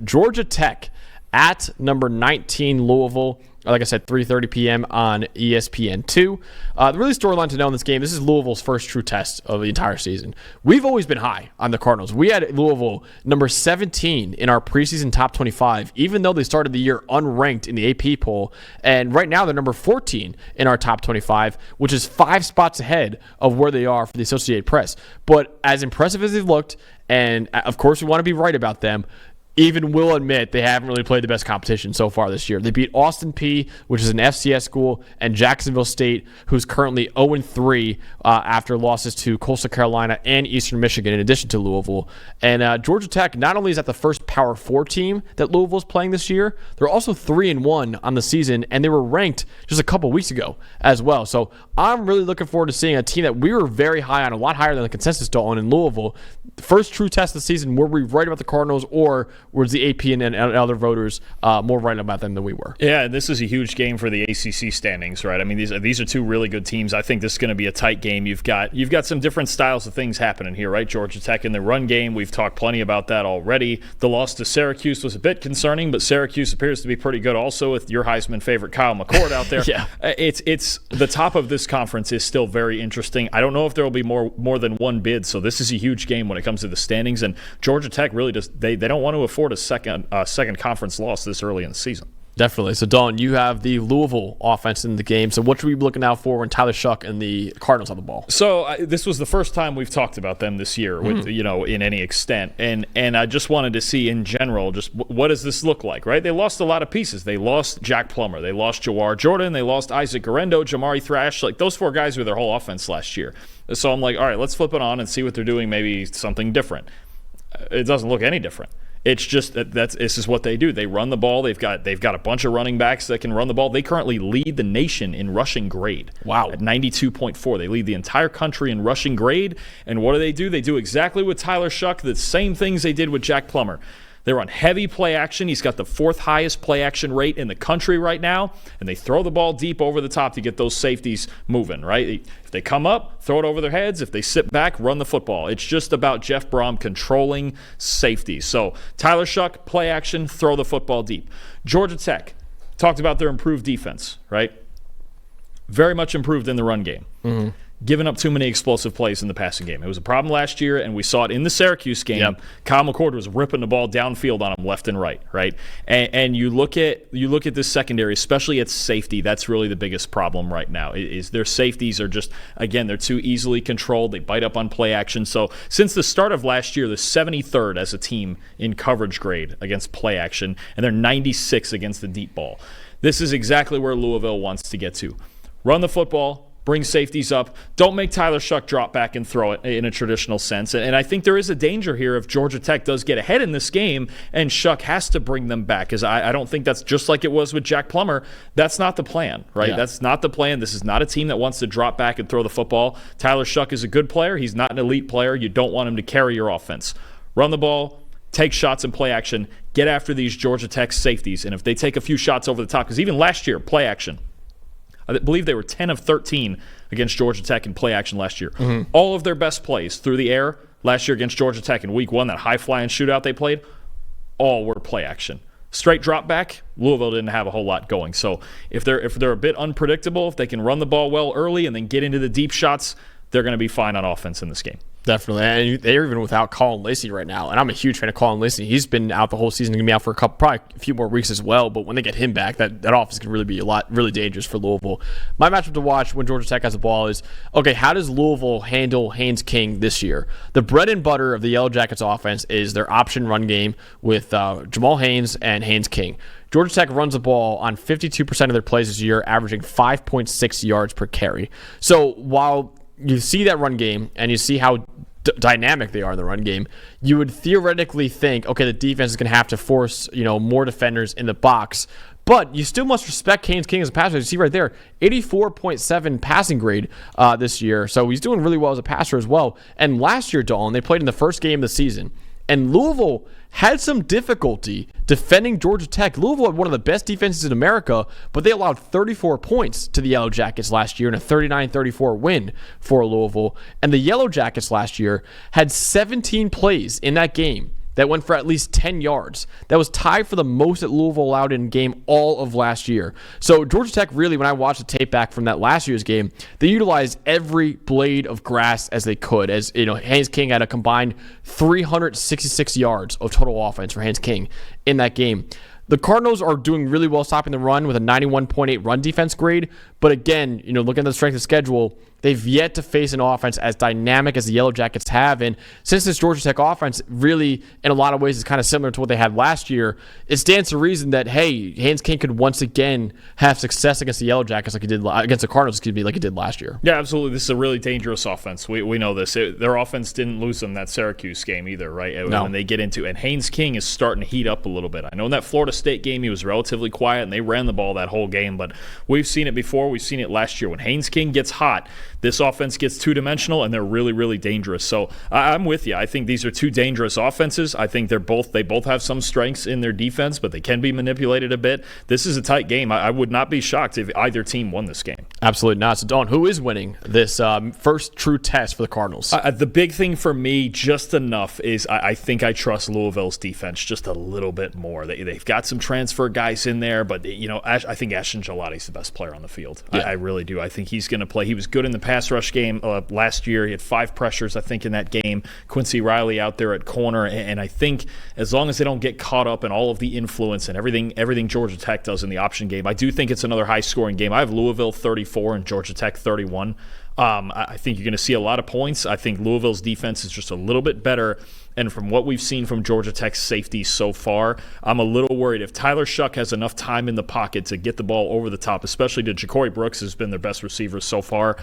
Georgia Tech at number 19 Louisville. Like I said, 3:30 p.m. on ESPN2. The really storyline to know in this game, this is Louisville's first true test of the entire season. We've always been high on the Cardinals. We had Louisville number 17 in our preseason top 25, even though they started the year unranked in the AP poll. And right now they're number 14 in our top 25, which is 5 spots ahead of where they are for the Associated Press. But as impressive as they've looked, and of course we want to be right about them, even will admit they haven't really played the best competition so far this year. They beat Austin Peay, which is an FCS school, and Jacksonville State, who's currently 0-3 after losses to Coastal Carolina and Eastern Michigan, in addition to Louisville. And Georgia Tech not only is that the first Power 4 team that Louisville's playing this year, they're also 3-1 on the season, and they were ranked just a couple weeks ago as well. So I'm really looking forward to seeing a team that we were very high on, a lot higher than the consensus Dalton in Louisville. First true test of the season, were we right about the Cardinals, or was the AP and other voters more right about them than we were? Yeah, this is a huge game for the ACC standings, right? I mean, these are two really good teams. I think this is going to be a tight game. You've got some different styles of things happening here, right? Georgia Tech in the run game, we've talked plenty about that already. The loss to Syracuse was a bit concerning, but Syracuse appears to be pretty good also with your Heisman favorite Kyle McCord out there. Yeah. It's the top of this conference is still very interesting. I don't know if there will be more than one bid, so this is a huge game when it comes to the standings, and Georgia Tech really just they don't want to afford a second conference loss this early in the season. Definitely. So, Dawn, you have the Louisville offense in the game. So what should we be looking out for when Tyler Shuck and the Cardinals have the ball? So this was the first time we've talked about them this year, with in any extent, and I just wanted to see in general just what does this look like, right? They lost a lot of pieces. They lost Jack Plummer, they lost Jawar Jordan, they lost Isaac Garendo, Jamari Thrash. Like those 4 guys were their whole offense last year. So I'm like, all right, let's flip it on and see what they're doing. Maybe something different. It doesn't look any different. It's just this is what they do. They run the ball. They've got a bunch of running backs that can run the ball. They currently lead the nation in rushing grade. Wow. At 92.4. They lead the entire country in rushing grade. And what do? They do exactly with Tyler Shuck, the same things they did with Jack Plummer. They run heavy play action. He's got the 4th highest play action rate in the country right now. And they throw the ball deep over the top to get those safeties moving, right? If they come up, throw it over their heads. If they sit back, run the football. It's just about Jeff Brom controlling safeties. So Tyler Shuck, play action, throw the football deep. Georgia Tech, talked about their improved defense, right? Very much improved in the run game. Mm-hmm. Giving up too many explosive plays in the passing game. It was a problem last year, and we saw it in the Syracuse game. Yep. Kyle McCord was ripping the ball downfield on him left and right, right? And you look at this secondary, especially at safety. That's really the biggest problem right now. Is their safeties are just, again, they're too easily controlled. They bite up on play action. So since the start of last year, they're 73rd as a team in coverage grade against play action, and they're 96 against the deep ball. This is exactly where Louisville wants to get to. Run the football. Bring safeties up. Don't make Tyler Shuck drop back and throw it in a traditional sense. And I think there is a danger here if Georgia Tech does get ahead in this game and Shuck has to bring them back, because I don't think that's just like it was with Jack Plummer. That's not the plan, right? Yeah. That's not the plan. This is not a team that wants to drop back and throw the football. Tyler Shuck is a good player. He's not an elite player. You don't want him to carry your offense. Run the ball. Take shots in play action. Get after these Georgia Tech safeties. And if they take a few shots over the top, because even last year, play action, I believe they were 10 of 13 against Georgia Tech in play action last year. Mm-hmm. All of their best plays through the air last year against Georgia Tech in week 1, that high-flying shootout they played, all were play action. Straight drop back, Louisville didn't have a whole lot going. So if they're a bit unpredictable, if they can run the ball well early and then get into the deep shots, they're going to be fine on offense in this game. Definitely. And they're even without Colin Lacey right now. And I'm a huge fan of Colin Lacey. He's been out the whole season. He's going to be out for probably a few more weeks as well. But when they get him back, that offense can really be really dangerous for Louisville. My matchup to watch when Georgia Tech has the ball is, okay, how does Louisville handle Haynes King this year? The bread and butter of the Yellow Jackets offense is their option run game with Jamal Haynes and Haynes King. Georgia Tech runs the ball on 52% of their plays this year, averaging 5.6 yards per carry. So while you see that run game and you see how dynamic they are in the run game, you would theoretically think, okay, the defense is going to have to force more defenders in the box, but you still must respect Haynes King as a passer. You see right there, 84.7 passing grade this year, so he's doing really well as a passer as well. And last year, Dalton, they played in the first game of the season, and Louisville had some difficulty defending Georgia Tech. Louisville had one of the best defenses in America, but they allowed 34 points to the Yellow Jackets last year in a 39-34 win for Louisville. And the Yellow Jackets last year had 17 plays in that game that went for at least 10 yards. That was tied for the most that Louisville allowed in a game all of last year. So Georgia Tech really, when I watched the tape back from that last year's game, they utilized every blade of grass as they could. As you know, Haynes King had a combined 366 yards of total offense for Haynes King in that game. The Cardinals are doing really well stopping the run with a 91.8 run defense grade. But again, looking at the strength of schedule, they've yet to face an offense as dynamic as the Yellow Jackets have. And since this Georgia Tech offense really, in a lot of ways, is kind of similar to what they had last year, it stands to reason that, hey, Haynes King could once again have success against the Yellow Jackets like he did against the Cardinals, like he did last year. Yeah, absolutely. This is a really dangerous offense. We know this. Their offense didn't lose them that Syracuse game either, right? No. When they get into it. And Haynes King is starting to heat up a little bit. I know in that Florida State game he was relatively quiet and they ran the ball that whole game, but we've seen it before. We've seen it last year. When Haynes King gets hot, this offense gets two-dimensional, and they're really, really dangerous. So I'm with you. I think these are two dangerous offenses. I think they both have some strengths in their defense, but they can be manipulated a bit. This is a tight game. I would not be shocked if either team won this game. Absolutely not. So, Dalton, who is winning this first true test for the Cardinals? The big thing for me, just enough, is I think I trust Louisville's defense just a little bit more. They've got some transfer guys in there, but I think Ashton Gelati's the best player on the field. Yeah. I really do. I think he's going to play. He was good in the pass rush game last year. He had 5 pressures, I think, in that game. Quincy Riley out there at corner, and I think as long as they don't get caught up in all of the influence and everything Georgia Tech does in the option game, I do think it's another high-scoring game. I have Louisville 34 and Georgia Tech 31. I think you're going to see a lot of points. I think Louisville's defense is just a little bit better. And from what we've seen from Georgia Tech's safety so far, I'm a little worried if Tyler Shuck has enough time in the pocket to get the ball over the top, especially to Ja'Cory Brooks, who's been their best receiver so far.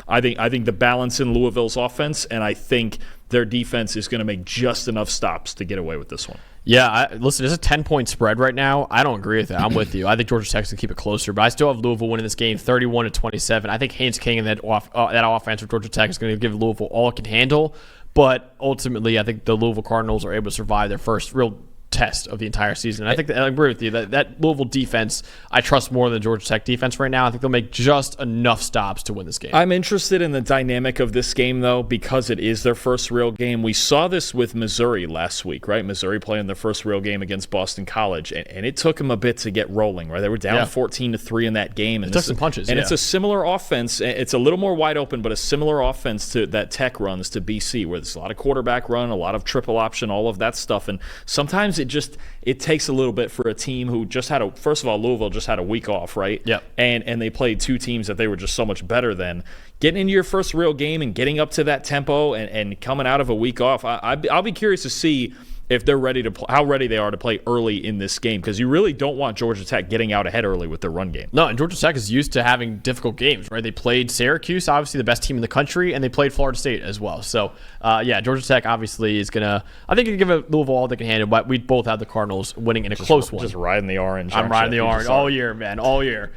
I think the balance in Louisville's offense, and I think their defense is going to make just enough stops to get away with this one. Yeah, listen, it's a 10-point spread right now. I don't agree with that. I'm with you. I think Georgia Tech's going to keep it closer, but I still have Louisville winning this game 31-27. I think Haynes King and that offense for Georgia Tech is going to give Louisville all it can handle, but ultimately I think the Louisville Cardinals are able to survive their first real test of the entire season. I think I agree with you that Louisville defense I trust more than the Georgia Tech defense right now. I think they'll make just enough stops to win this game. I'm interested in the dynamic of this game though because it is their first real game. We saw this with Missouri last week, right? Missouri playing their first real game against Boston College, and it took them a bit to get rolling, right? They were down 14-3 in that game, and it took some punches. And it's a similar offense. It's a little more wide open, but a similar offense to that Tech runs to BC, where there's a lot of quarterback run, a lot of triple option, all of that stuff, and sometimes it takes a little bit for a team who just had first of all, Louisville just had a week off, right? Yep. And they played 2 teams that they were just so much better than. Getting into your first real game and getting up to that tempo and coming out of a week off, I'll be curious to see if they're ready to how ready they are to play early in this game, because you really don't want Georgia Tech getting out ahead early with their run game. No, and Georgia Tech is used to having difficult games, right? They played Syracuse, obviously the best team in the country, and they played Florida State as well. So, Georgia Tech obviously is going to, I think, give Louisville all they can handle, but we both have the Cardinals winning in a close one. Just riding the orange. I'm riding the orange all year, man, all year.